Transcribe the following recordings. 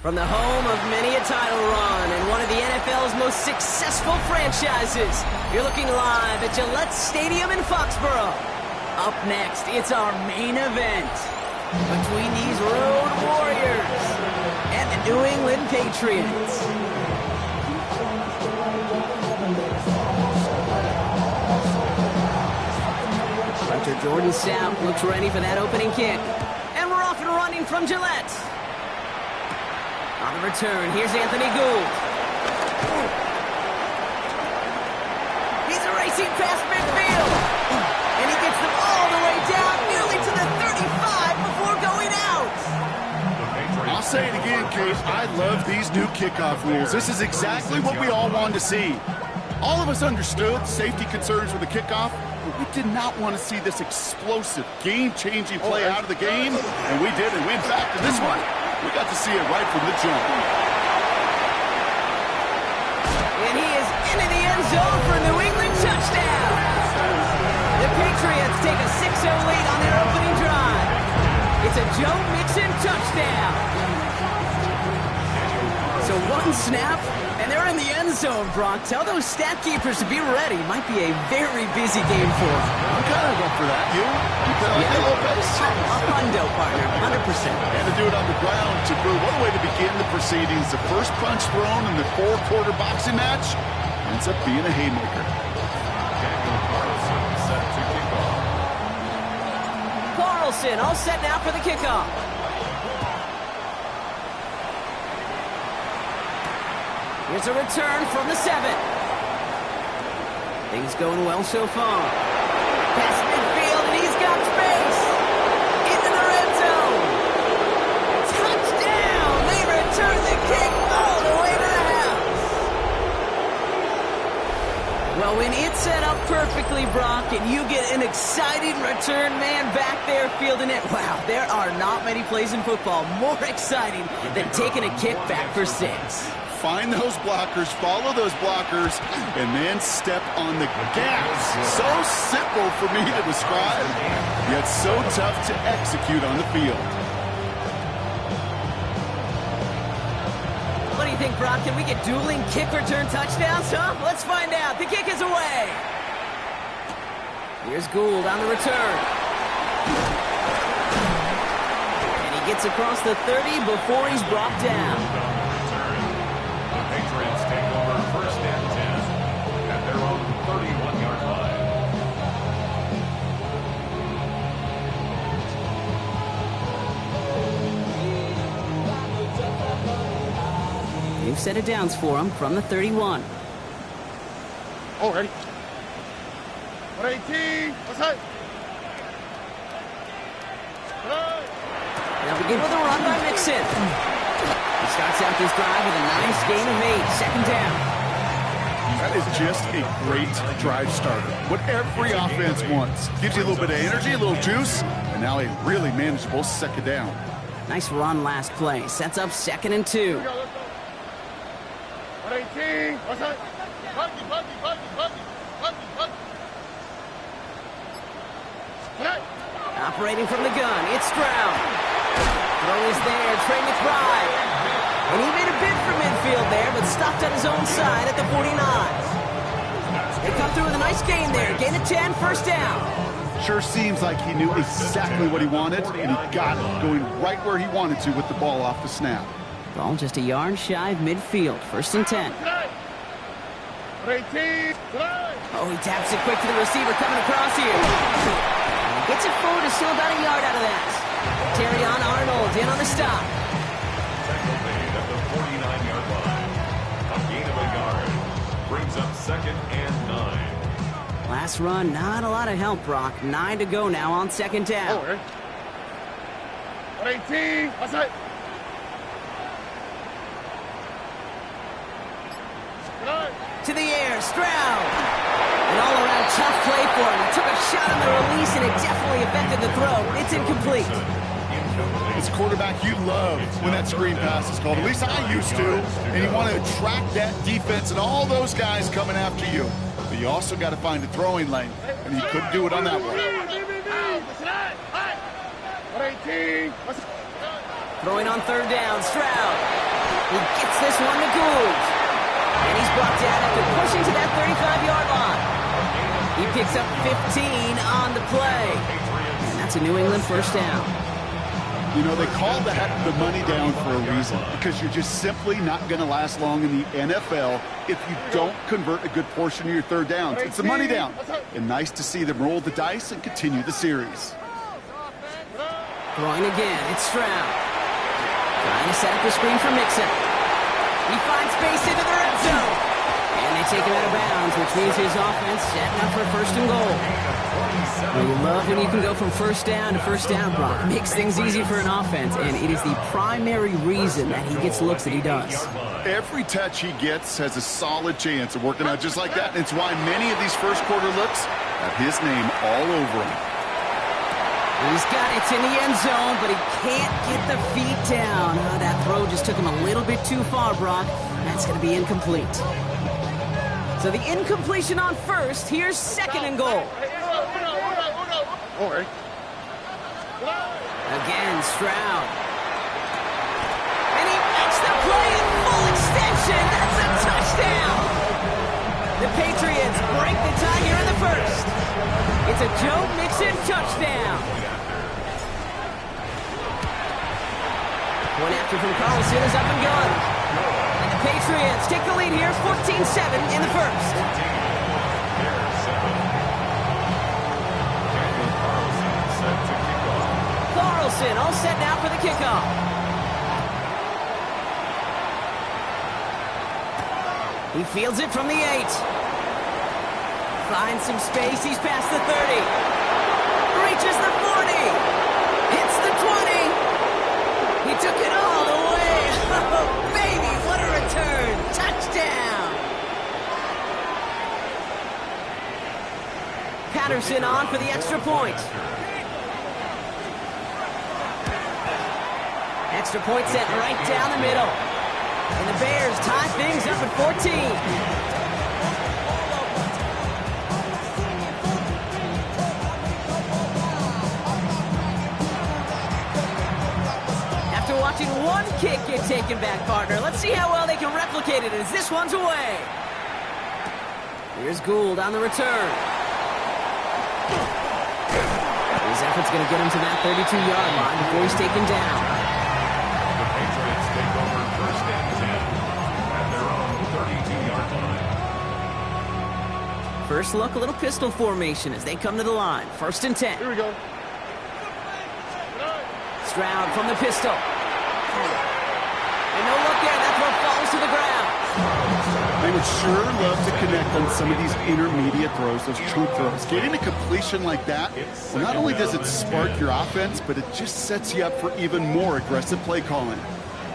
From the home of many a title run and one of the NFL's most successful franchises, you're looking live at Gillette Stadium in Foxborough. Up next, it's our main event between these road warriors and the New England Patriots. Hunter Jordan Stout looks ready for that opening kick. And we're off and running from Gillette. On the return, here's Anthony Gould. He's racing past midfield. And he gets them all the way down, nearly to the 35 before going out. I'll say it again, Case. I love these new kickoff rules. This is exactly what we all wanted to see. All of us understood safety concerns with the kickoff, but we did not want to see this explosive, game-changing play out of the game, and we did, and went back to this one. We got to see it right from the jump. And he is into the end zone for a New England touchdown. The Patriots take a 6-0 lead on their opening drive. It's a Joe Mixon touchdown. So one snap, and they're in the end zone, Brock. Tell those stat keepers to be ready. Might be a very busy game for them. I'm kind of up for that. You kind of like a little pace? A hundo, partner, 100%. And to do it on the ground, to prove what a way to begin the proceedings. The first punch thrown in the four-quarter boxing match ends up being a haymaker. Carlson all set now for the kickoff. Here's a return from the 7. Things going well so far. Past midfield, and he's got space. Into the red zone. Touchdown! They return the kick all the way to the house. Well, when it's set up perfectly, Brock, and you get an exciting return man back there fielding it, wow, there are not many plays in football more exciting than taking a kick back for 6. Find those blockers, follow those blockers, and then step on the gas. So simple for me to describe, yet so tough to execute on the field. What do you think, Brock? Can we get dueling kick return touchdowns, huh? Let's find out. The kick is away. Here's Gould on the return. And he gets across the 30 before he's brought down. Patriots take over first and 10 at their own 31-yard line. They've set it downs for him from the 31. Oh, ready. 118. What's that? They'll begin with a run by Mixon. He starts out this drive with a nice gain of 8, second down. That is just a great drive starter. What every offense wants. Gives you a little bit of energy, a little juice, and now a really manageable second down. Nice run last play. Sets up 2nd and 2. 118. What's that? Operating from the gun, it's Stroud. Throw is there, Trey McBride. And he made a bid for midfield there, but stopped on his own side at the 49. They come through with a nice gain there. Gain of 10, first down. Sure seems like he knew exactly what he wanted, and he got it, going right where he wanted to with the ball off the snap. Ball just a yard shy of midfield, 1st and 10. Oh, he taps it quick to the receiver coming across here. And he gets it forward to still about a yard out of that. Terrion Arnold in on the stop. Tackle made at the 49-yard line. A gain of a yard. Brings up 2nd and 9. Last run, not a lot of help, Brock. 9 to go now on 2nd down. To the air, Stroud. An all-around tough play for him. He took a shot on the release, and it definitely affected the throw. It's incomplete. As a quarterback, you love when that screen pass is called. At least I used to. And you want to attract that defense and all those guys coming after you. But you also got to find a throwing lane. And he couldn't do it on that one. Throwing on 3rd down, Stroud. He gets this one to Gould. And he's brought down after pushing to that 35-yard line. He picks up 15 on the play. And that's a New England 1st down. You know, they call that the money down for a reason, because you're just simply not going to last long in the NFL if you don't convert a good portion of your 3rd downs. It's the money down. And nice to see them roll the dice and continue the series. Throwing again, it's Stroud. Trying to set up a screen for Mixon. He finds space into the red zone. And they take him out of bounds, which means his offense setting up for 1st and goal. Well, you love when you can go from 1st down to 1st down, Brock. It makes things easy for an offense, and it is the primary reason that he gets the looks that he does. Every touch he gets has a solid chance of working out just like that. And it's why many of these first-quarter looks have his name all over them. He's got it in the end zone, but he can't get the feet down. Oh, that throw just took him a little bit too far, Brock. That's going to be incomplete. So the incompletion on 1st. Here's 2nd and goal. Again, Stroud. And he makes the play in full extension. That's a touchdown. The Patriots break the tie here in the 1st. It's a Joe Mixon touchdown. One after from Carlson is up and good. And the Patriots take the lead here, 14-7 in the 1st. Carlson all set now for the kickoff. He fields it from the 8. Finds some space, he's past the 30. Reaches the 40. Hits the 20. He took it all the way. Oh, baby, what a return. Touchdown. Patterson on for the extra point. Extra point set right down the middle. And the Bears tie things up at 14. Watching one kick get taken back, partner. Let's see how well they can replicate it as this one's away. Here's Gould on the return. His effort's going to get him to that 32-yard line before he's taken down. The Patriots take over 1st and 10 at their own 32-yard line. First look, a little pistol formation as they come to the line. 1st and 10. Here we go. Stroud from the pistol. And no look there, that throw falls to the ground. They would sure love to connect on some of these intermediate throws, those true throws. Getting a completion like that, well, not only does it spark your offense, but it just sets you up for even more aggressive play calling.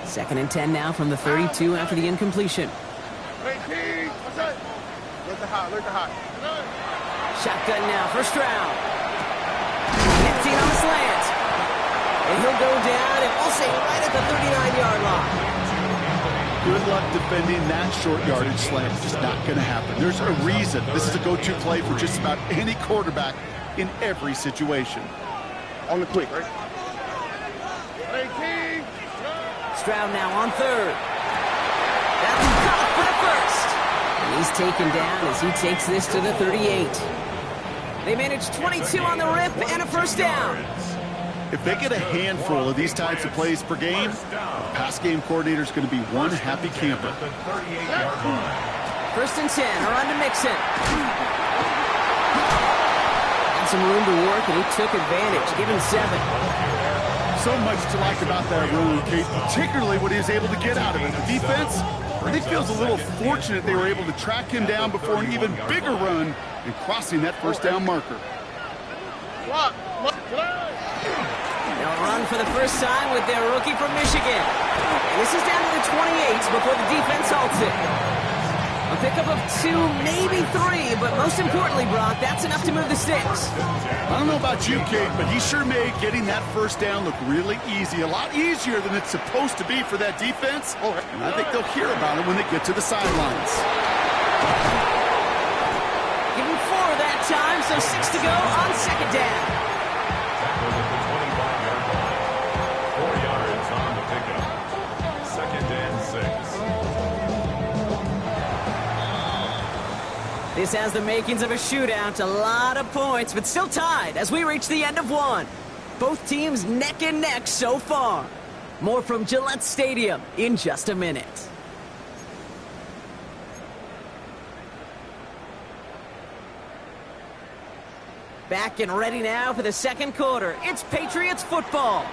2nd and 10 now from the 32 after the incompletion. Shotgun now for Stroud. Gets in on the slant. And he'll go down and we'll say right at the 39-yard line. Good luck defending that short yardage slant. Just not going to happen. There's a reason this is a go-to play for just about any quarterback in every situation. On the quick, right? Stroud now on 3rd. That's caught for the 1st. And he's taken down as he takes this to the 38. They managed 22 on the rip and a 1st down. If they get a handful of these types of plays per game, the pass game coordinator is going to be one happy camper. 1st First and 10, a run to Mixon. Had some room to work, and he took advantage. Give him 7. So much to like about that run, Kate, particularly what he was able to get out of it. The defense, I think, feels a little fortunate they were able to track him down before an even bigger run and crossing that first down marker. They'll run for the first time with their rookie from Michigan. And this is down to the 28 before the defense halts it. A pickup of 2, maybe 3, but most importantly, Brock, that's enough to move the sticks. I don't know about you, Kate, but he sure made getting that first down look really easy. A lot easier than it's supposed to be for that defense. And I think they'll hear about it when they get to the sidelines. Give him 4 that time, so 6 to go on second down. Tackled at the 25-yard line. 4 yards on the pickup. Second and 6. This has the makings of a shootout, a lot of points, but still tied as we reach the end of one. Both teams neck and neck so far. More from Gillette Stadium in just a minute. Back and ready now for the second quarter. It's Patriots football.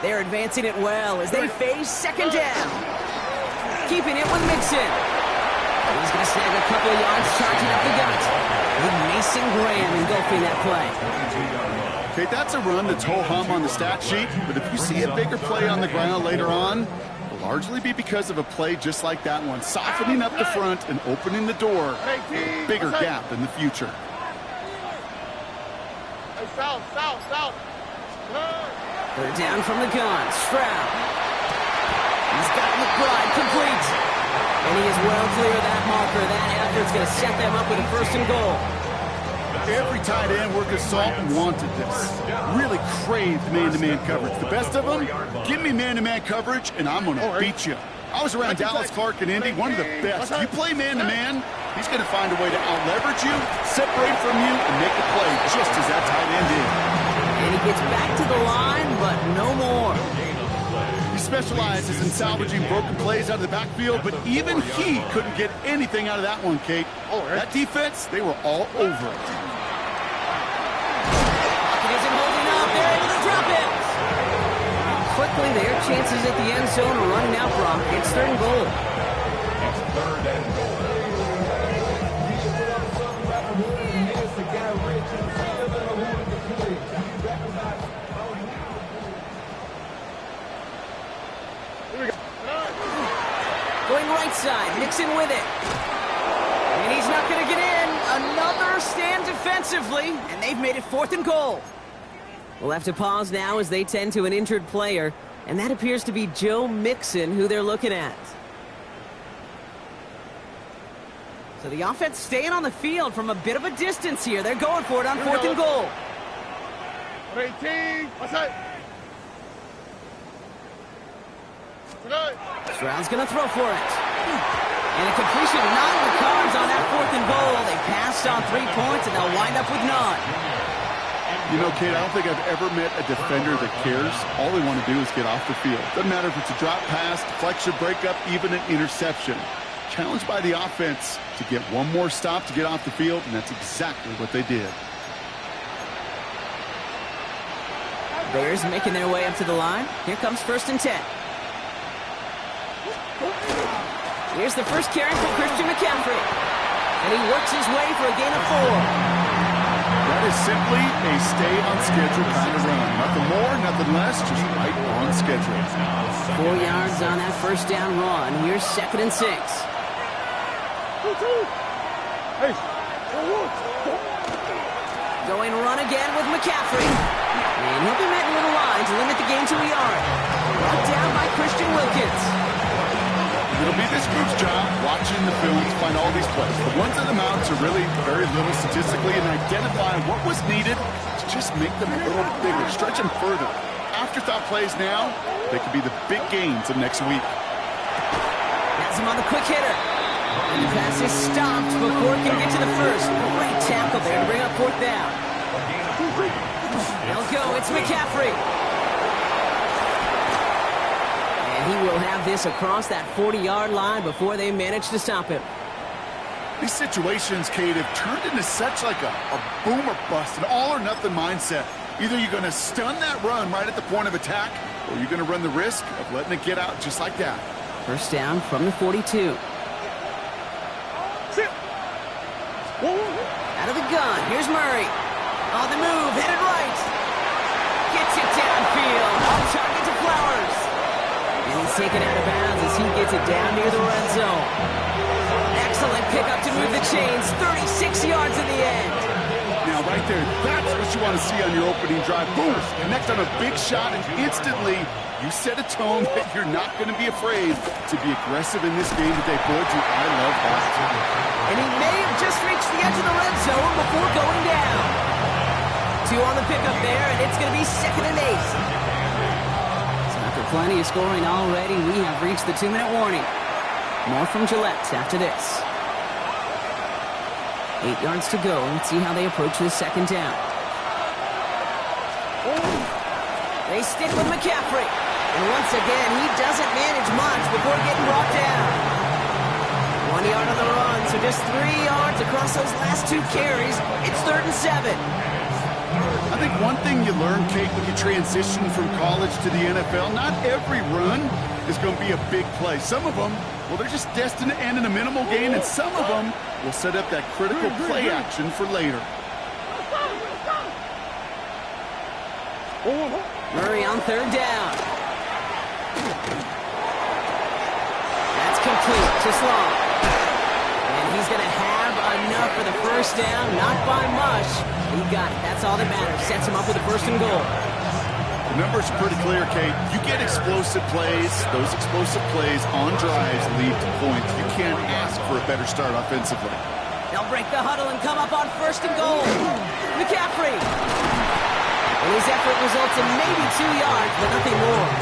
They're advancing it well as they face second down. Keeping it with Mixon. He's going to snag a couple of yards, charging up the gut. With Mason Graham engulfing that play. Okay, that's a run that's ho-hum on the stat sheet, but if you see a bigger play on the ground later on, it'll largely be because of a play just like that one, softening up the front and opening the door for a bigger gap in the future. They're down from the gun. Stroud. He's got McBride complete. And he is well clear of that marker. That effort's going to set them up with a first and goal. Every tight end worth his salt wanted this. Really craved man-to-man coverage. The best of them, give me man-to-man coverage, and I'm going to beat you. I was around Dallas Clark and Indy, one of the best. You play man-to-man, he's going to find a way to out-leverage you, separate from you, and make a play just as that tight end did. And he gets back to the line, but no more. He specializes in salvaging broken plays out of the backfield, but even he couldn't get anything out of that one, Kate. That defense, they were all over it. Pocket isn't holding up. They're able to drop it. Quickly, their chances at the end zone are running out, Brock. It's third and goal. It's third and goal. Going right side, Mixon with it. And he's not going to get in. Another stand defensively, and they've made it fourth and goal. We'll have to pause now as they tend to an injured player, and that appears to be Joe Mixon, who they're looking at. So the offense staying on the field from a bit of a distance here. They're going for it on fourth and goal. 18, outside. Stroud's going to throw for it. And a completion not in the cards on that fourth and goal. They passed on 3 points, and they'll wind up with none. You know, Kate, I don't think I've ever met a defender that cares. All they want to do is get off the field. Doesn't matter if it's a drop pass, deflection, breakup, even an interception. Challenged by the offense to get one more stop to get off the field, and that's exactly what they did. Bears making their way up to the line. Here comes first and 10. Here's the first carry for Christian McCaffrey. And he works his way for a gain of 4. That is simply a stay-on-schedule kind of run. Nothing more, nothing less, just right on schedule. 4 yards on that first down run. Here's second and 6. Going run again with McCaffrey. And he'll be met in little line to limit the gain to a yard. Brought down by Christian Wilkins. It'll be this group's job watching the film to find all these plays. The ones that amount to really very little statistically and identify what was needed to just make them a little bigger, stretch them further. Afterthought plays now, they could be the big gains of next week. Has him on the quick hitter. And the pass is stopped before it can get to the first. Great tackle there to bring up fourth down. They'll go. It's McCaffrey. And he will have this across that 40-yard line before they manage to stop him. These situations, Kate, have turned into such like a boom or bust, an all-or-nothing mindset. Either you're going to stun that run right at the point of attack, or you're going to run the risk of letting it get out just like that. First down from the 42. Out of the gun, here's Murray. On the move, headed right. Gets it downfield, on target to Flowers. And he's taken out of bounds as he gets it down near the red zone. Excellent pickup to move the chains, 36 yards in the end. Now, right there, that's what you want to see on your opening drive. Boom! Connect on a big shot, and instantly, you set a tone that you're not going to be afraid to be aggressive in this game today. Boy, do I love that. And he may have just reached the edge of the red zone before going down. 2 on the pickup there, and it's going to be 2nd and 8. So after plenty of scoring already, we have reached the 2-minute warning. More from Gillette after this. 8 yards to go. Let's see how they approach this 2nd down. They stick with McCaffrey. And once again, he doesn't manage much before getting brought down. 1 yard on the run, so just 3 yards across those last 2 carries. It's 3rd and 7. I think one thing you learn, Kate, when you transition from college to the NFL, not every run is going to be a big play. Some of them, well, they're just destined to end in a minimal gain, and some of them will set up that critical play action for later. Murray on 3rd down. That's complete to Sloan. And he's going to have enough for the 1st down, not by much. He got it. That's all that matters. Sets him up with a 1st and goal. The numbers are pretty clear, Kate. You get explosive plays. Those explosive plays on drives lead to points. You can't ask for a better start offensively. They'll break the huddle and come up on 1st and goal. McCaffrey. And his effort results in maybe 2 yards, but nothing more.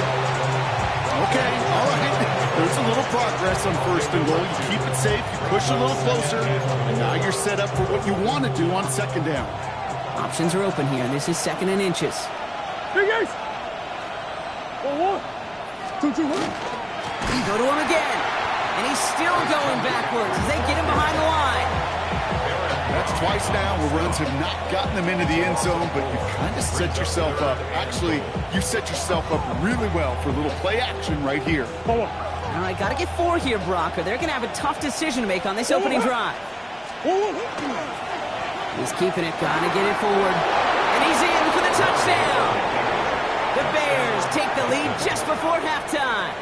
Okay, all right. There's a little progress on 1st and goal. You keep it safe, you push a little closer, and now you're set up for what you want to do on 2nd down. Options are open here. This is 2nd and inches. Hey guys! 1-1. 2-2-1. Go to him again. And he's still going backwards as they get him behind the line. That's twice now where runs have not gotten them into the end zone, but you kind of set yourself up. Actually, you set yourself up really well for a little play action right here. All right, got to get 4 here, Brock, or they're going to have a tough decision to make on this opening drive. He's keeping it, got to get it forward. And he's in for the touchdown. The Bears take the lead just before halftime.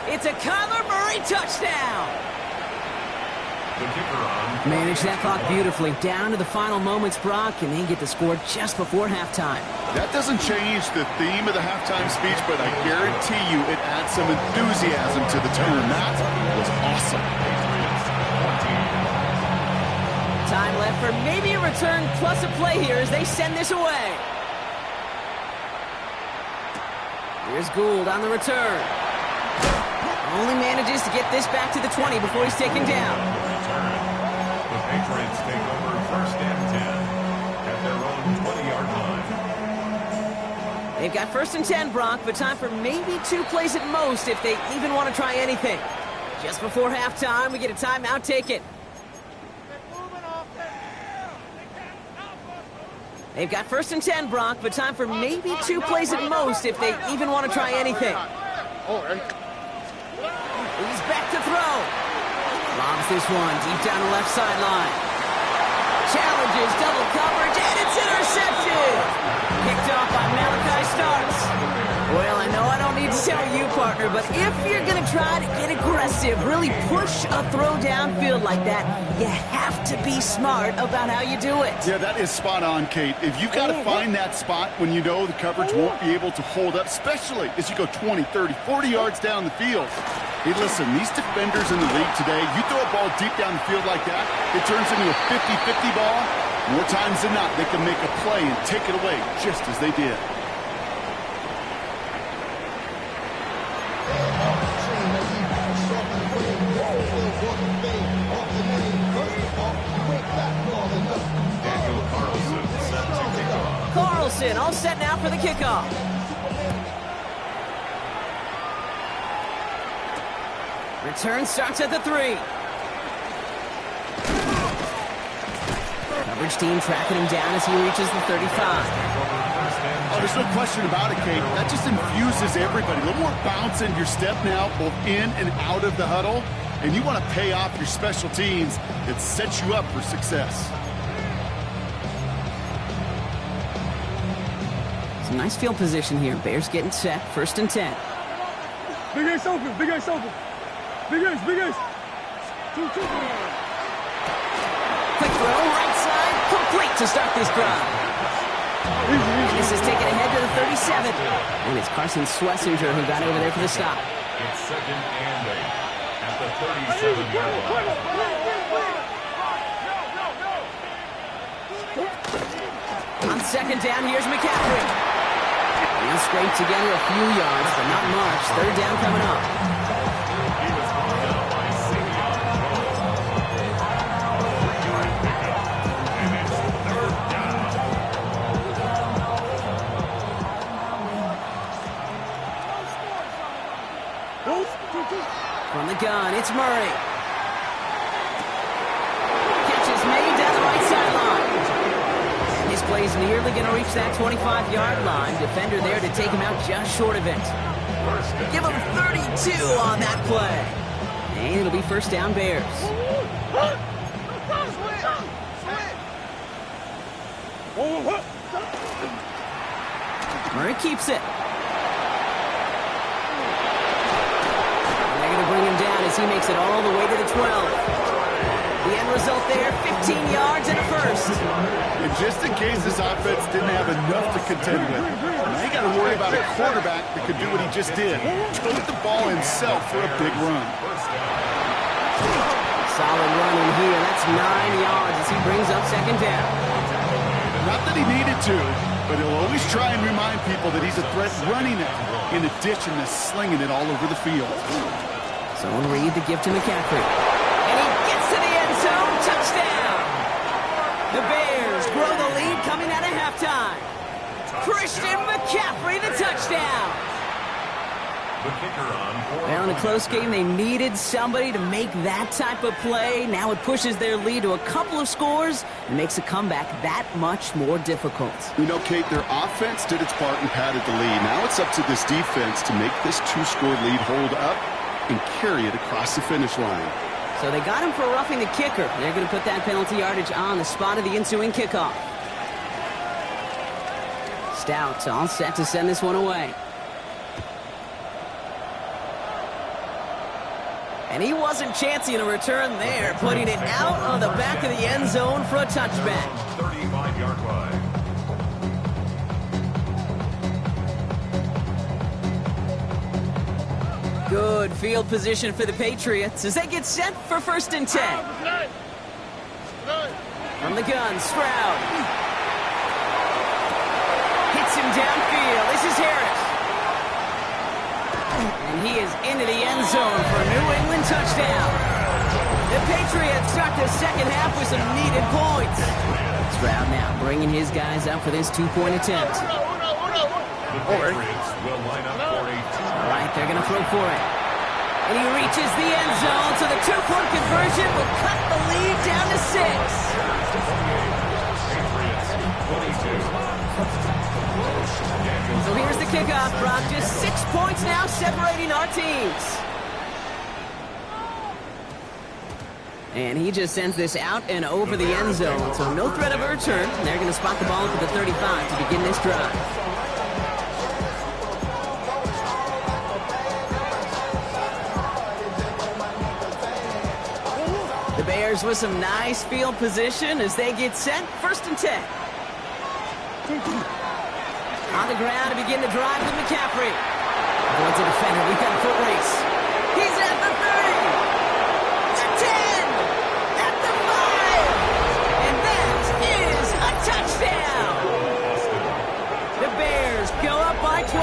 It's a Kyler Murray touchdown. Manage that clock beautifully. Down to the final moments, Brock, and they get the score just before halftime. That doesn't change the theme of the halftime speech, but I guarantee you it adds some enthusiasm to the tone. That was awesome. Time left for maybe a return plus a play here as they send this away. Here's Gould on the return. Only manages to get this back to the 20 before he's taken down. The Patriots take over 1st and 10 at their own 20-yard line. They've got 1st and 10, Brock, but time for maybe 2 plays at most if they even want to try anything. Just before halftime, we get a timeout taken. They've got 1st and 10, Brock, but time for maybe 2 plays at most if they even want to try anything. He's back to throw. Lobs this one deep down the left sideline. Challenges double coverage, and it's intercepted. Picked off by Malachi Starks. Well, I know I don't need to tell you, partner, but if you're going to try to get aggressive, really push a throw downfield like that, you have to be smart about how you do it. Yeah, that is spot on, Kate. If you've got to find that spot when you know the coverage won't be able to hold up, especially as you go 20, 30, 40 yards down the field. Hey, listen, these defenders in the league today, you throw a ball deep down the field like that, it turns into a 50-50 ball. More times than not, they can make a play and take it away just as they did. Carlson all set now for the kickoff. Return starts at the 3. Coverage team tracking him down as he reaches the 35. Oh, there's no question about it, Kate. That just infuses everybody. A little more bounce in your step now, both in and out of the huddle. And you want to pay off your special teams. It sets you up for success. Some nice field position here. Bears getting set. 1st and 10. Big Ace open, Big Ace open. Big Ace, Big Ace. 2, 2. Quick throw, right side, complete to start this drive. And this is taken ahead to the 37. And it's Carson Schlesinger who got over there for the stop. It's 2nd and 8 at the 37-yard line. On 2nd down, here's McCaffrey. He'll scrape together a few yards, but not much. 3rd down coming up. He was brought down by Savion Jones. 3-yard pickup, and it's 3rd down. From the gun, it's Murray. Catch is made down the right sideline. His play's nearly going to reach that 25-yard line. Defender there to take him out just short of it. Give him 32 on that play. And it'll be 1st down Bears. Murray keeps it. They're going to bring him down as he makes it all the way to the 12. The end result there, 15 yards and a 1st. And just in case this offense didn't have enough to contend with, now you got to worry about a quarterback that could do what he just did. Tote the ball himself for a big run. Solid run in here. That's 9 yards as he brings up 2nd down. Not that he needed to, but he'll always try and remind people that he's a threat running it, in addition to slinging it all over the field. So Reed the gift to McCaffrey. And he gets to the end zone. Touchdown! The Bears grow the lead coming out of halftime. Christian McCaffrey, the touchdown! The kicker on. Well, in a close game, they needed somebody to make that type of play. Now it pushes their lead to a couple of scores and makes a comeback that much more difficult. You know, Kate, their offense did its part and padded the lead. Now it's up to this defense to make this 2-score lead hold up and carry it across the finish line. So they got him for roughing the kicker. They're going to put that penalty yardage on the spot of the ensuing kickoff. Stout all set to send this one away. And he wasn't chancing a return there, putting it out of the back of the end zone for a touchback. 35-yard line. Good field position for the Patriots as they get set for 1st and 10. From the gun, Stroud. Hits him downfield. This is Harris. And he is into the end zone for a New England touchdown. The Patriots start the 2nd half with some needed points. Stroud now bringing his guys up for this 2-point attempt. The Patriots will line up for a All right, they're going to throw for it. And he reaches the end zone, so the 2-point conversion will cut the lead down to 6. Patriots 22. So here's the kickoff, Brock. Just 6 points now separating our teams. And he just sends this out and over the end zone, so no threat of a return. They're going to spot the ball at the 35 to begin this drive. The Bears with some nice field position as they get set. 1st and 10. On the ground to begin the drive with McCaffrey. Avoids a defender. We've got a foot race. He's at the 30. The 10. At the 5. And that is a touchdown. The Bears go up by 12.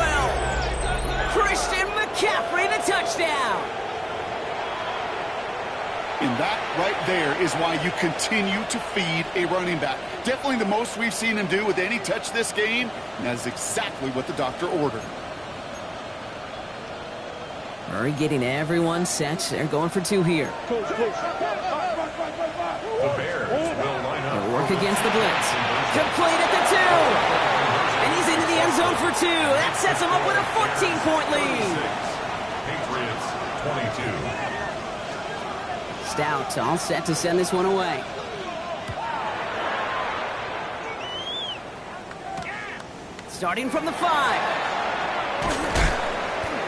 Christian McCaffrey, the touchdown. And that right there is why you continue to feed a running back. Definitely the most we've seen him do with any touch this game. And that is exactly what the doctor ordered. Murray getting everyone set. They're going for 2 here. The Bears will line up. They're back against the blitz. Complete at the 2. And he's into the end zone for 2. That sets him up with a 14-point lead. Patriots 22. Stout all set to send this one away. Starting from the 5.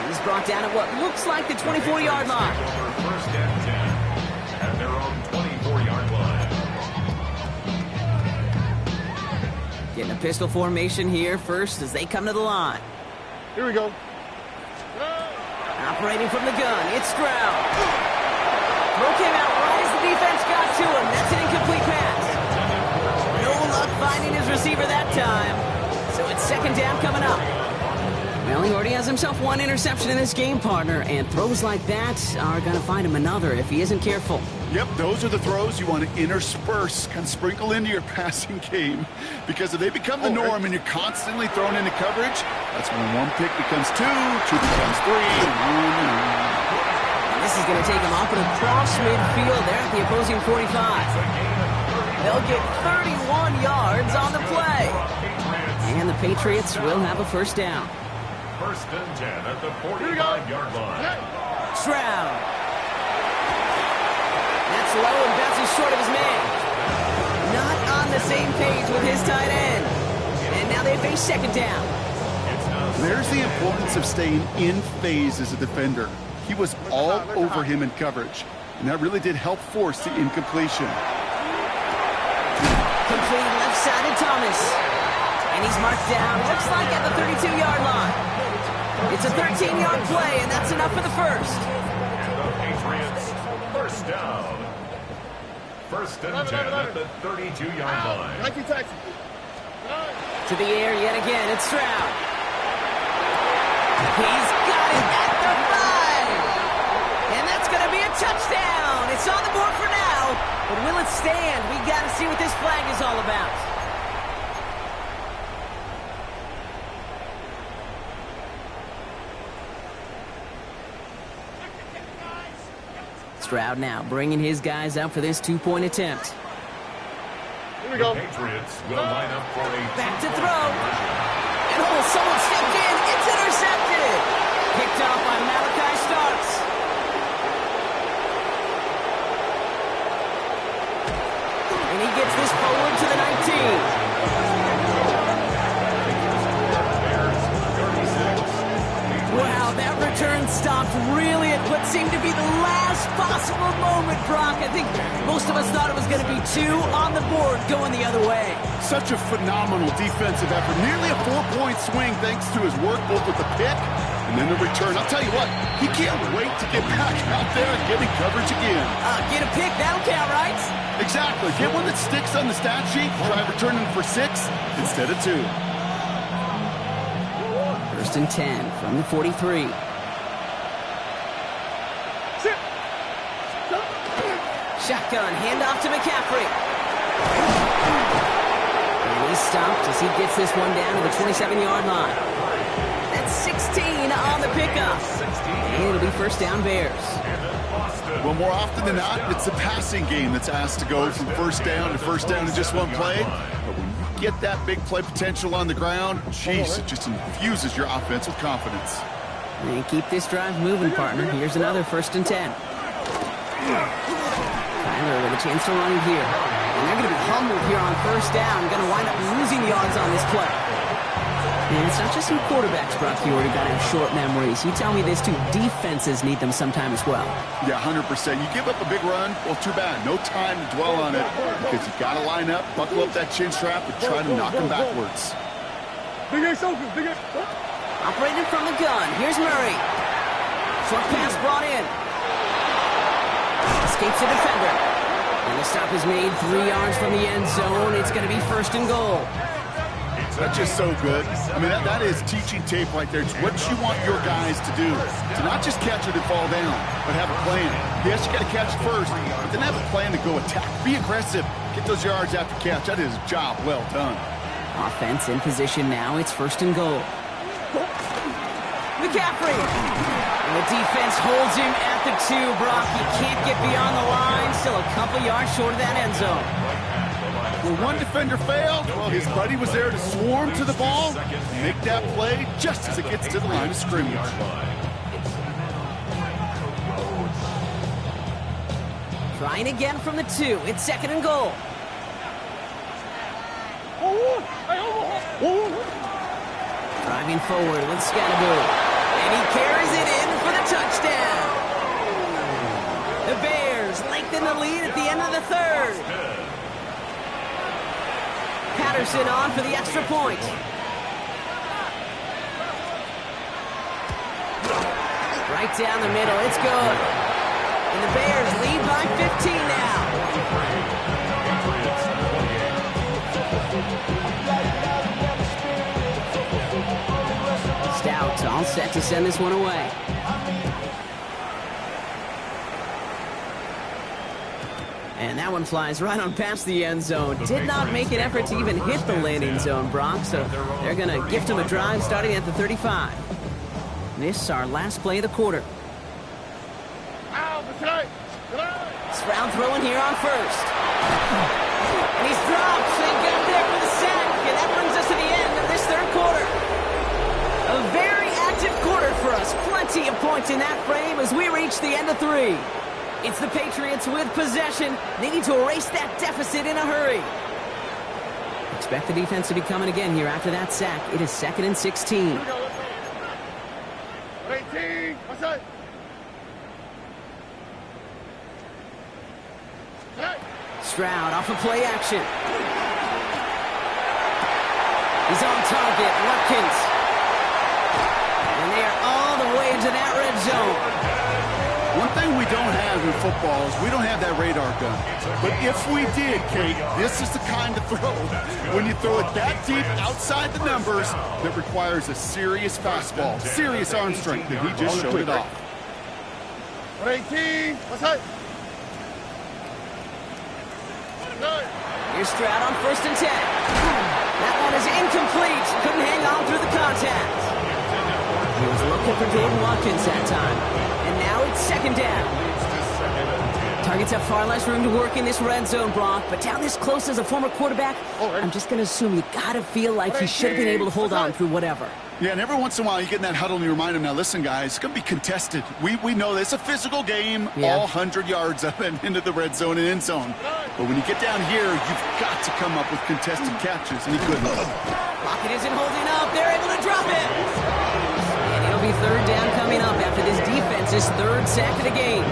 He's brought down at what looks like the 24-yard line. First and 10 at their own 24-yard line. Getting a pistol formation here first as they come to the line. Here we go. Operating from the gun, it's Stroud. Throw came out right as the defense got to him. That's an incomplete pass. No luck finding his receiver that time. So it's second down coming up. Well, he already has himself one interception in this game, partner, and throws like that are going to find him another if he isn't careful. Yep, those are the throws you want to intersperse, kind of sprinkle into your passing game. Because if they become the norm and you're constantly thrown into coverage, that's when one pick becomes 2, 2 becomes 3, and 1. This is going to take him off and across midfield there at the opposing 45. They'll get 31 yards on the play. And the Patriots will have a first down. First and 10 at the 45-yard line. Stroud. That's low and bounces short of his man. Not on the same page with his tight end. And now they face second down. There's the importance of staying in phase as a defender. He was all over him in coverage, and that really did help force the incompletion. Complete left-sided Thomas. And he's marked down, looks like at the 32-yard line. It's a 13-yard play, and that's enough for the first. And the Patriots, first down. First and 10 at the 32-yard line. To the air yet again, it's Stroud. He's got it at the 5. And that's going to be a touchdown. It's on the board for now. But will it stand? We got to see what this flag is all about. Stroud now bringing his guys out for this 2-point attempt. Here we go. The Patriots will line up for a Back to throw. And oh, someone stepped in. It's intercepted. Picked off by Malachi Starks. And he gets this forward to the 19. Wow, that return stopped really at what seemed to be the last possible moment, Brock. I think most of us thought it was going to be 2 on the board going the other way. Such a phenomenal defensive effort. Nearly a 4-point swing thanks to his work both with the pick and then the return. I'll tell you what, he can't wait to get back out there and get in coverage again. Get a pick, that'll count, right? Exactly. Get one that sticks on the stat sheet. Try returning for 6 instead of 2. First and 10 from the 43. Shotgun, handoff to McCaffrey. And he's stopped as he gets this one down to the 27-yard line. That's 16 on the pickup. And it'll be first down Bears. Well, more often than not, it's the passing game that's asked to go from first down in just one play. But when you get that big play potential on the ground, jeez, it just infuses your offense with confidence. And keep this drive moving, partner. Here's another first and 10. Tyler with a chance to run here. And they're going to be humbled here on first down. Going to wind up losing yards on this play. And it's not just some quarterbacks, Brock. You already got to have short memories. You tell me this too. Defenses need them sometime as well. Yeah, 100%. You give up a big run, well, too bad. No time to dwell on it because you've got to line up, buckle up that chin strap, and try to knock them backwards. Big Ace open. Big Ace. Operating from the gun. Here's Murray. Short pass brought in. Escapes the defender. And the stop is made 3 yards from the end zone. It's going to be first and goal. That's just so good. I mean, that is teaching tape right there. It's what you want your guys to do. To not just catch it and fall down, but have a plan. Yes, you got to catch it first, but then have a plan to go attack. Be aggressive. Get those yards after catch. That is a job well done. Offense in position now. It's first and goal. McCaffrey. And the defense holds him at the 2, Brock. He can't get beyond the line. Still a couple yards short of that end zone. Where one defender failed, well, his buddy was there to swarm to the ball and make that play just as it gets to the line of scrimmage. Trying again from the 2. It's 2nd and goal. Driving forward with Scatterbo. And he carries it in for the touchdown. The Bears lengthen the lead at the end of the 3rd. Patterson on for the extra point. Right down the middle. It's good. And the Bears lead by 15 now. Stout all set to send this one away. And that one flies right on past the end zone. Did not make an effort to even hit the landing zone, Brock. So they're going to gift him a drive starting at the 35. This is our last play of the quarter. Stroud throwing here on 1st. And he's dropped. They got there for the sack. And that brings us to the end of this 3rd quarter. A very active quarter for us. Plenty of points in that frame as we reach the end of 3. It's the Patriots with possession. They need to erase that deficit in a hurry. Expect the defense to be coming again here after that sack. It is 2nd and 16. 18. What's that? Stroud off of play action. He's on target. Watkins. And they are all the way into that red zone. One thing we don't have in football is we don't have that radar gun. But if we did, Kate, this is the kind of throw, when you throw it that deep outside the numbers, that requires a serious fastball, serious arm strength, and he just showed it off. 18. What's that? Here's Stroud on 1st and 10. That one is incomplete. Couldn't hang on through the contact. He was looking for Jordan Watkins that time. And now it's 2nd down. Targets have far less room to work in this red zone, Brock. But down this close as a former quarterback, I'm just going to assume you got to feel like he should have been able to hold on through whatever. Yeah, and every once in a while you get in that huddle and you remind him, now listen, guys, it's going to be contested. We know this. It's a physical game, all 100 yards up and into the red zone and end zone. But when you get down here, you've got to come up with contested catches, and he couldn't. Pocket isn't holding up. They're able to drop it. And it'll be 3rd down coming up after this defense's 3rd sack of the game.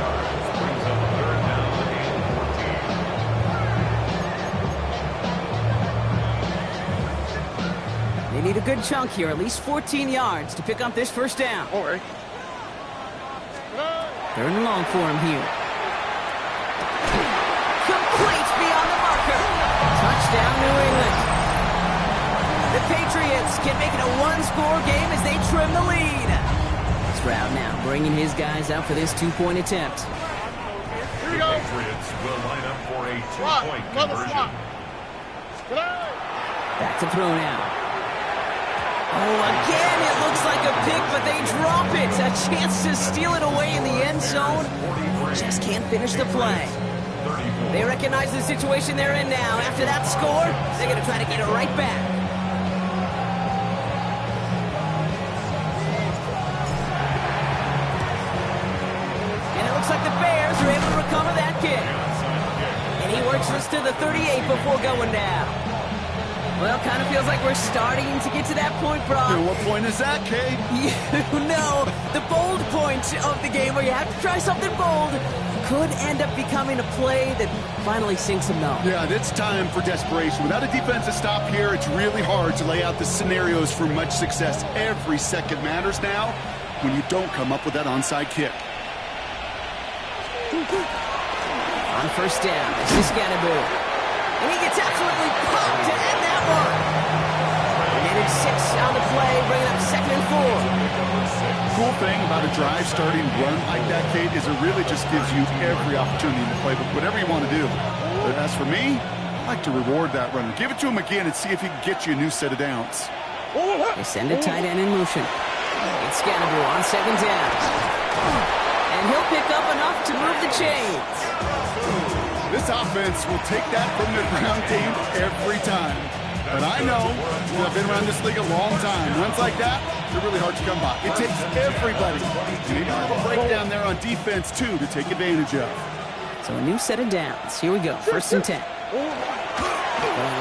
They need a good chunk here, at least 14 yards to pick up this 1st down. 3rd and long for him here. Complete beyond the marker. Touchdown, New England. The Patriots can make it a 1-score game as they trim the lead. Stroud now bringing his guys out for this 2-point attempt. Here we go. The Patriots will line up for a 2-point conversion. Back to throw now. Oh, again, it looks like a pick, but they drop it. A chance to steal it away in the end zone. Just can't finish the play. They recognize the situation they're in now. After that score, they're going to try to get it right back. And it looks like the Bears are able to recover that kick. And he works this to the 38 before going down. Well, kind of feels like we're starting to get to that point, Brock. And what point is that, Kate? You know, the bold point of the game where you have to try something bold could end up becoming a play that finally sinks them, though. Yeah, it's time for desperation. Without a defensive stop here, it's really hard to lay out the scenarios for much success. Every second matters now when you don't come up with that onside kick. On 1st down, this is Scatterbo. And he gets absolutely pumped to end that one. And it's 6 on the play, bringing up 2nd and 4. Cool thing about a drive starting run like that, Kate, is it really just gives you every opportunity in the playbook, whatever you want to do. But as for me, I like to reward that runner. Give it to him again and see if he can get you a new set of downs. They send a tight end in motion. It's Scatterbo on 2nd down. And he'll pick up enough to move the chains. This offense will take that from their ground game every time. But I know, I've been around this league a long time. Runs like that, they're really hard to come by. It takes everybody. Maybe a little breakdown there on defense, too, to take advantage of. So a new set of downs. Here we go. 1st and 10. Going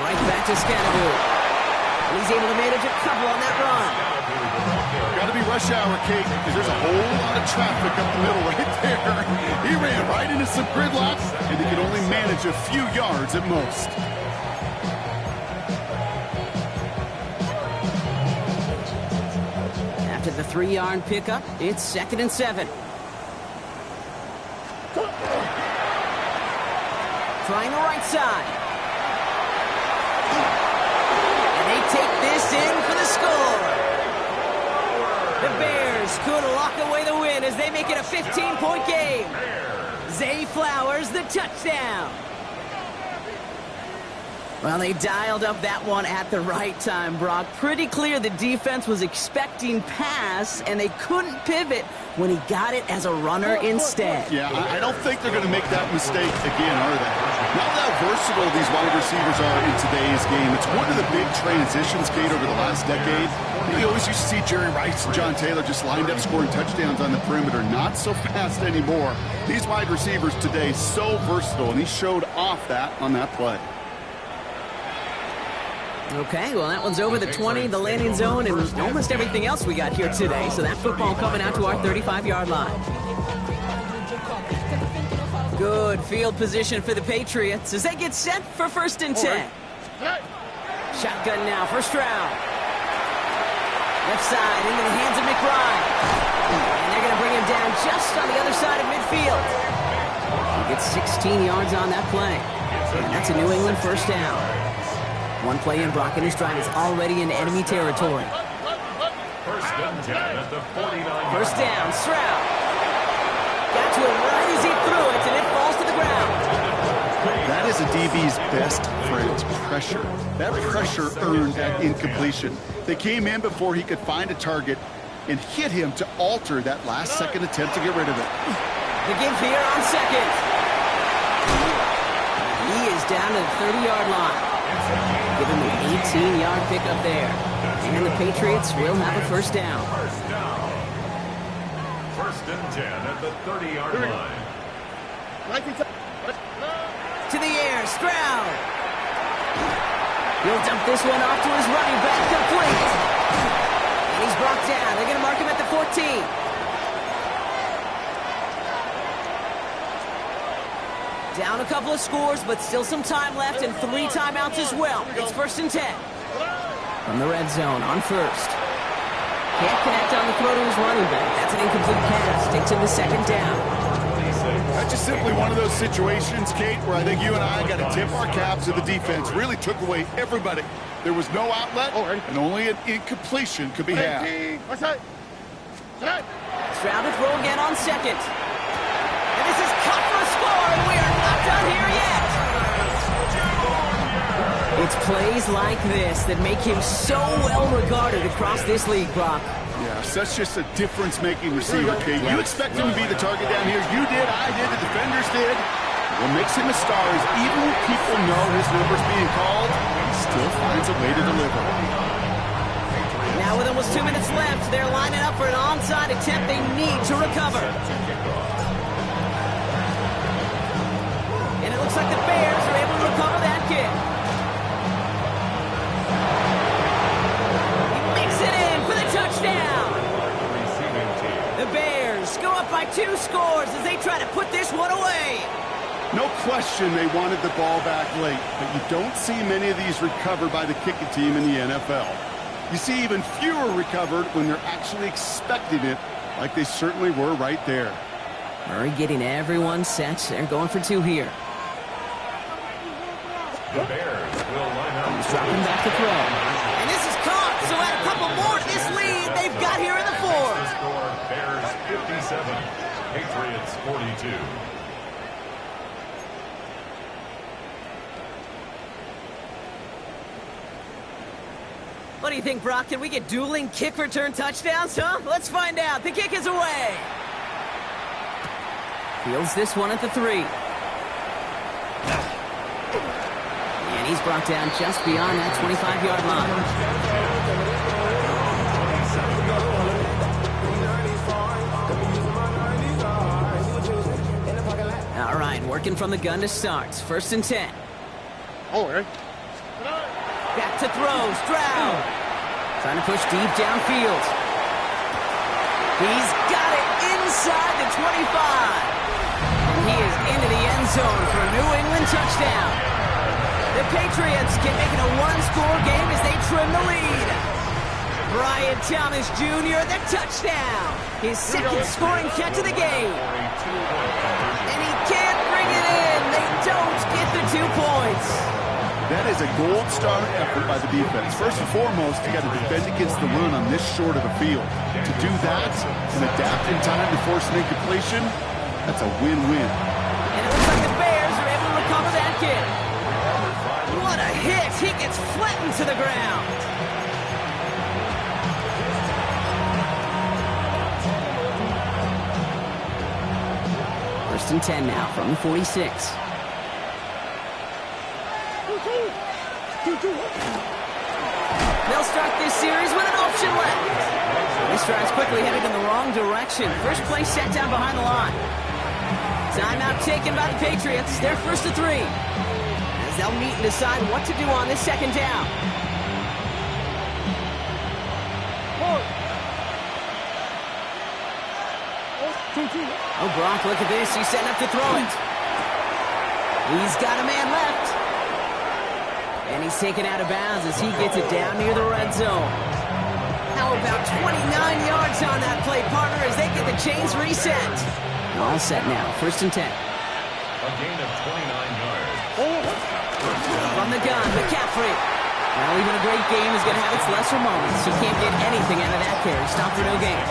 right back to Scannaboo. And he's able to manage a couple on that run. Got to be rush hour, Kate, because there's a whole lot of traffic up the middle right there. He ran right into some gridlock, and he could only manage a few yards at most. After the 3-yard pickup, it's 2nd and 7. Trying the right side. And they take this in for the score. The Bears could lock away the win as they make it a 15-point game. Zay Flowers, the touchdown. Well, they dialed up that one at the right time, Brock. Pretty clear the defense was expecting pass, and they couldn't pivot when he got it as a runner instead. Yeah, I don't think they're going to make that mistake again, are they? Now how versatile these wide receivers are in today's game. It's one of the big transitions, Kate, over the last decade. We always used to see Jerry Rice and John Taylor just lined up scoring touchdowns on the perimeter. Not so fast anymore. These wide receivers today, so versatile, and he showed off that on that play. Okay, well, that one's over the 20, the landing zone, and almost everything else we got here today. So that football coming out to our 35-yard line. Good field position for the Patriots as they get set for 1st and 10. Shotgun now, first round. Left side into the hands of McBride. And they're going to bring him down just on the other side of midfield. He gets 16 yards on that play. And that's a New England 1st down. One play in, Brock, and his drive is already in enemy territory. 1st and 10 at the 49. First down, Stroud. Got to him right as he threw it, and it falls to the ground. That is a DB's best friend, pressure. That pressure earned that incompletion. They came in before he could find a target and hit him to alter that last-second attempt to get rid of it. The give here on 2nd. He is down to the 30-yard line. Give him an 18-yard pickup there. And the Patriots will have a 1st down. 1st and 10 at the 30-yard line. To the air, Stroud. He'll dump this one off to his running back, complete. And he's brought down. They're going to mark him at the 14. Down a couple of scores, but still some time left and 3 timeouts as well. It's 1st and 10. From the red zone on 1st. Can't connect on the throw to his running back. That's an incomplete pass. Takes him to 2nd down. That's just simply one of those situations, Kate, where I think you and I got to tip our caps to the defense. Really took away everybody. There was no outlet, and only an incompletion could be had. Stroud to throw again on 2nd. And this is cut for a score, and we are not done here yet. It's plays like this that make him so well regarded across this league, Brock. Yeah, such just a difference-making receiver, Kate. You expect him to be the target down here. You did, I did, the defenders did. What makes him a star is even when people know his number's being called, he still finds a way to deliver. Now with almost 2 minutes left, they're lining up for an onside attempt they need to recover. And it looks like the Bears are able to recover that kick. He makes it in for the touchdown. The Bears go up by 2 scores as they try to put this one away. No question they wanted the ball back late, but you don't see many of these recovered by the kicking team in the NFL. You see even fewer recovered when they're actually expecting it, like they certainly were right there. Murray getting everyone set. They're going for 2 here. The Bears will line up. He's dropping back to throw. And this is caught, so add a couple more to this lead they've got here in the 4th. Score, Bears 57, Patriots 42. What do you think, Brock? Can we get dueling kick return touchdowns, huh? Let's find out. The kick is away. Fields this one at the 3. And he's brought down just beyond that 25-yard line. All right, working from the gun to start. 1st and 10. Oh, right. Back to throw. Stroud. Trying to push deep downfield. He's got it inside the 25. And he is into the end zone for a New England touchdown. The Patriots can make it a one-score game as they trim the lead. Brian Thomas Jr., the touchdown. His 2nd scoring catch of the game. And he can't bring it in. They don't get the 2 points. That is a gold star effort by the defense. First and foremost, you got to defend against the run on this short of a field. To do that and adapt in time to force an incompletion, that's a win-win. And it looks like the Bears are able to recover that kick. What a hit! He gets flattened to the ground. First and 10 now from the 46. They'll start this series with an option left. This drive's quickly headed in the wrong direction. First play set down behind the line. Timeout taken by the Patriots. They're 1st and 3. As they'll meet and decide what to do on this 2nd down. Oh, Brock, look at this. He's setting up to throw it. He's got a man left. And he's taken out of bounds as he gets it down near the red zone. How about 29 yards on that play, partner, as they get the chains reset. All set now. 1st and 10. A gain of 29 yards. From the gun, McCaffrey. Well, even a great game is going to have its lesser moments. You can't get anything out of that carry. Stop for no gain.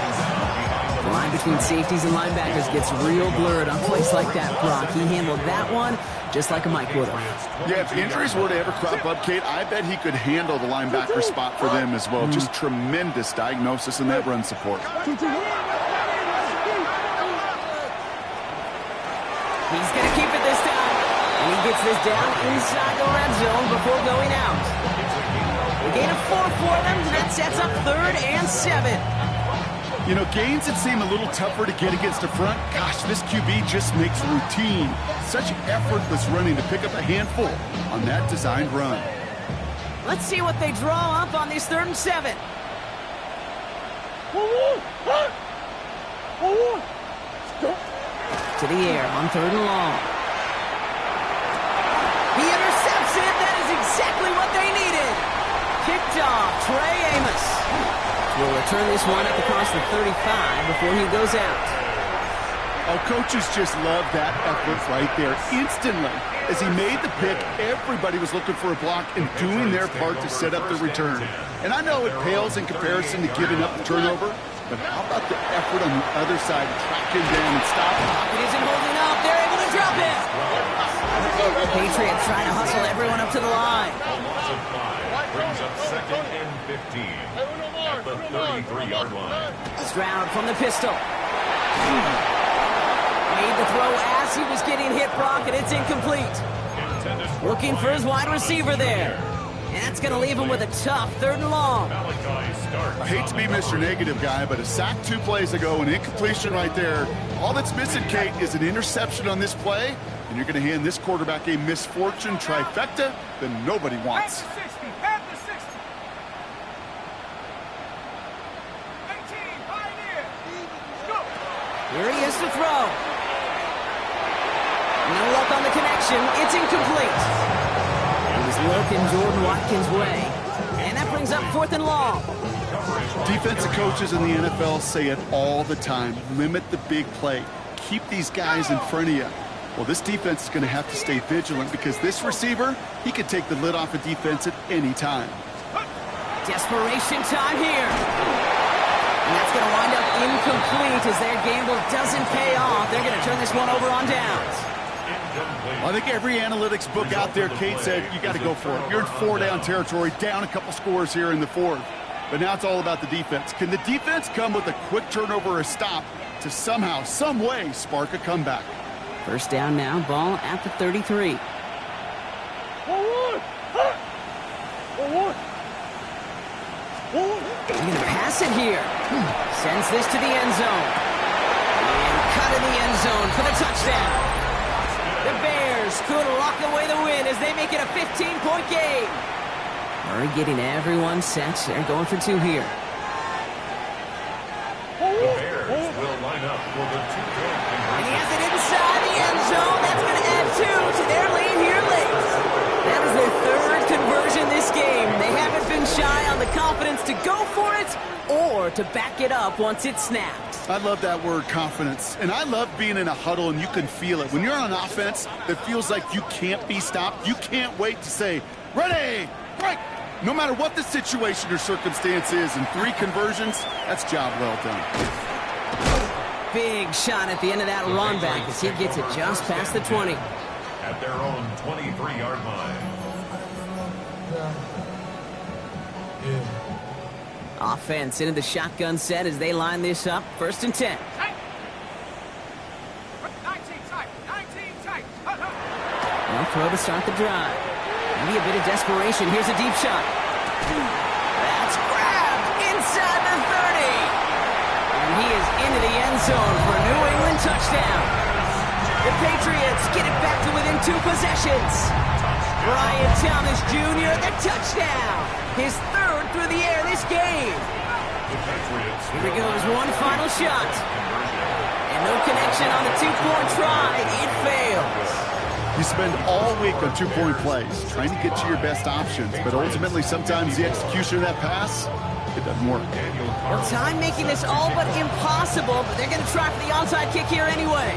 The line between safeties and linebackers gets real blurred on plays like that, Brock. He handled that one just like a Mike would have. Yeah, if injuries were to ever crop up, Kate, I bet he could handle the linebacker spot for them as well. Just tremendous diagnosis in that run support. He's going to keep it this time. And he gets this down inside the red zone before going out. A gain of 4 for them, and that sets up 3rd and 7. You know, gains that seem a little tougher to get against the front, gosh, this QB just makes routine. Such effortless running to pick up a handful on that designed run. Let's see what they draw up on this 3rd and 7. To the air on 3rd and long. He intercepts it. That is exactly what they needed. Kicked off, Trey Amos will return this one up across the 35 before he goes out. Oh, coaches just love that effort right there. Instantly, as he made the pick, everybody was looking for a block and doing their part to set up the return. And I know it pales in comparison to giving up the turnover, but how about the effort on the other side, track him down and stop him? It isn't holding up. They're able to drop it. Patriots trying to hustle everyone up to the line. A loss of 5 brings up 2nd and 15 at the 33-yard line. Stroud from the pistol. Made the throw as he was getting hit, Brock, and it's incomplete. Looking for his wide receiver there. And that's going to leave him with a tough 3rd and long. I hate to be Mr. Negative guy, but a sack 2 plays ago, an incompletion right there. All that's missing, Kate, is an interception on this play, and you're going to hand this quarterback a misfortune trifecta that nobody wants. Here he is to throw. No luck on the connection. It's incomplete. It was looking Jordan Watkins' way. And that brings up 4th and long. Defensive coaches in the NFL say it all the time. Limit the big play. Keep these guys in front of you. Well, this defense is going to have to stay vigilant because this receiver, he could take the lid off a defense at any time. Desperation time here. And that's going to wind up incomplete as their gamble doesn't pay off. They're going to turn this one over on downs. I think every analytics book out there, Kate, said you got to go for it. You're in 4-down territory, down a couple scores here in the 4th. But now it's all about the defense. Can the defense come with a quick turnover or a stop to somehow, some way, spark a comeback? 1st down now, ball at the 33. He's going to pass it here. Sends this to the end zone. And cut in the end zone for the touchdown. The Bears could lock away the win as they make it a 15-point game. Murray getting everyone set. They're going for two here. The Bears will line up for the two-point And he conversion. has it inside the end zone. That's going to add two to their lead here late. That is their third conversion this game. They haven't been shy on the confidence to go for it or to back it up once it's snapped. I love that word, confidence. And I love being in a huddle and you can feel it. When you're on offense, it feels like you can't be stopped. You can't wait to say, ready, break. No matter what the situation or circumstance is, in 3 conversions, that's job well done. Big shot at the end of that run back as he gets it just past the 20. At their own 23-yard line. Offense into the shotgun set as they line this up. 1st and 10. 19 tight. No throw to start the drive. Maybe a bit of desperation. Here's a deep shot. That's grabbed inside the 30. And he is into the end zone for a New England touchdown. The Patriots get it back to within 2 possessions. Brian Thomas Jr., the touchdown. His 3rd through the air this game. The Patriots. Here goes one final shot. And no connection on the 2-point try. It fails. You spend all week on 2-point plays, trying to get to your best options, but ultimately sometimes the execution of that pass, it doesn't work. Well, time making this all but impossible, but they're going to try for the onside kick here anyway.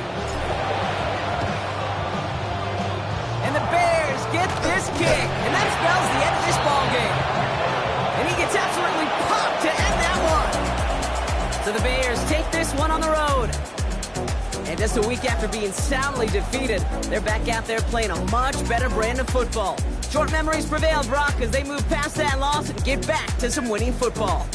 And the Bears get this kick, and that spells the end of this ball game. And he gets absolutely popped to end that one. So the Bears take this one on the road. And just a week after being soundly defeated, they're back out there playing a much better brand of football. Short memories prevail, Brock, as they move past that loss and get back to some winning football.